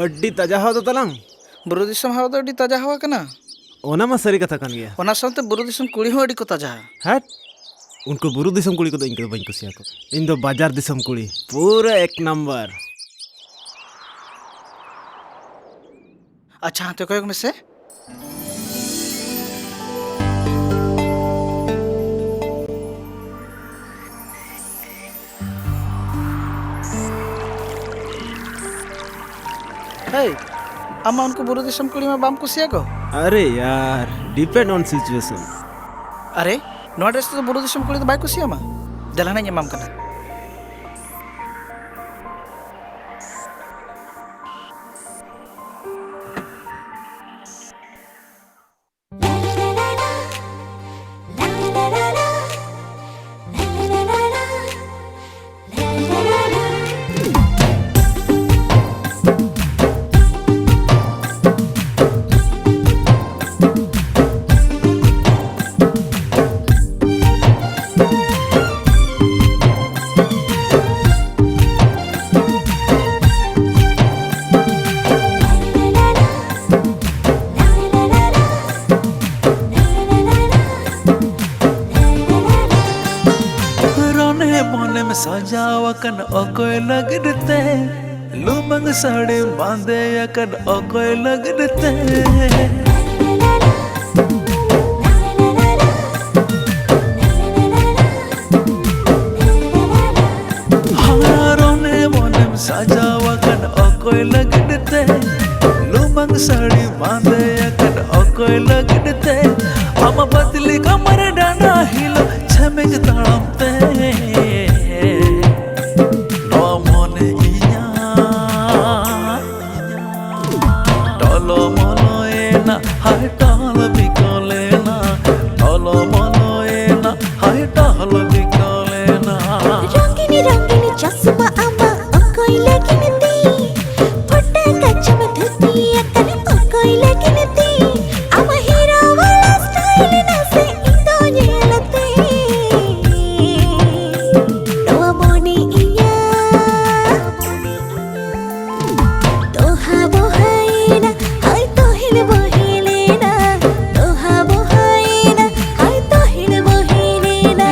अड्डी ताजा हवा तो तलांग बुरु दिसम हवा तो अड्डी ताजा हवा कना ओना मा सरी कथा कान गया ओना साथे बुरु दिसम कुड़ी हो अड्डी को ताजा हट उनको बुरु दिसम कुड़ी को तो इनके बइन कुसिया को इन दो बाजार दिसम कुड़ी पूरा एक नंबर। अच्छा तो कोई में से हे अम्मा उनको बुरु दिसम कुड़ी में बाम कुसिया को। अरे यार डिपेंड ऑन सिचुएशन। अरे नोआ ड्रेस तो बुरु दिसम कुड़ी तो बाय कुसिया मा दलाना ñamam kana सजावकन अकोय लगते लुमंग साड़ी बांधे अकन अकोय लगते हारोने मोने सजावकन अकोय लगते लुमंग साड़ी बांधे अकन अकोय लगते हम बदली कमर डाना हिलो छमेज तड़मते हाय टहल बिकलेना टलो मलोएना हाय टहल बिकलेना रंगीनी रंगीनी चश्मा आमा अकोय लगनती फटा कच्चा में धुती अकन अकोय लगनती आमा हीरा वाला स्टाइल ना से इंदो येलते नवा मोनी इया तोहा बोहाइना हाय तोहिल बोहिलेना तोहा बोहाइना हाय तोहिल बोहिलेना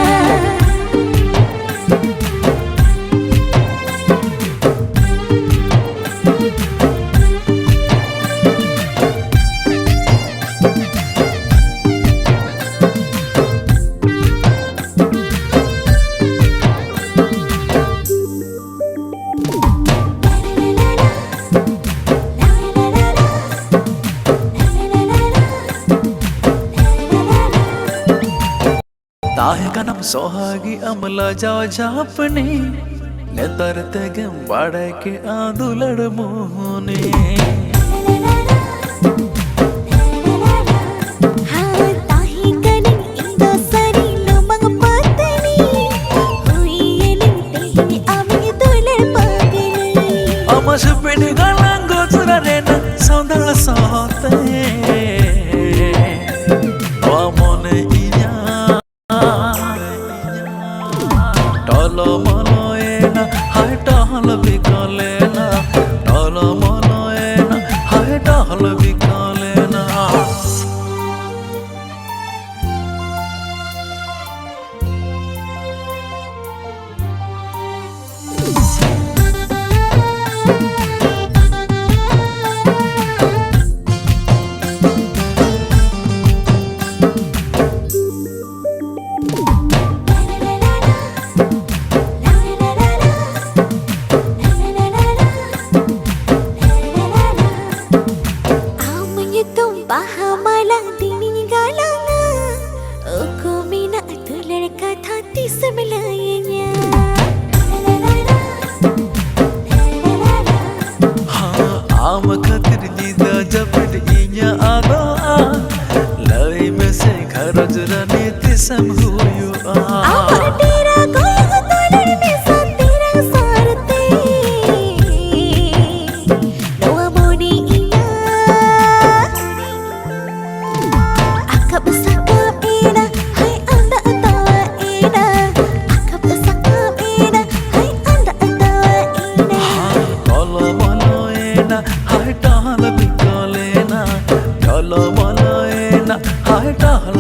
ताहे कनम सोहागी अमला जाओ जापने नेतर तेगम बाड़े के आंदुलड़ मोहने हाँ ताही कनन इंदो सरी लुमंग पतनी हुई ये लिंटे आमी दुलड़ पागली अमस पेड़ गलांगो चुरा रेना सौंदड़ सोते टलो मलोएना हाय टहल बिकलेना टलो मलोएना हाय टहल बिकलेना आमnya तुम bahamala dini galanga aku mina tular kata tismelayanya हाँ आम खतिर जीदा जपट इnya आदो लाई में से खरज रनी तिसम हुयो amar tera goyo tular में सब तेरा सारते noa moni iya akab sakap ina hai anda tawa ina akab sakap ina बोलो बोलो ए ना हाय टहल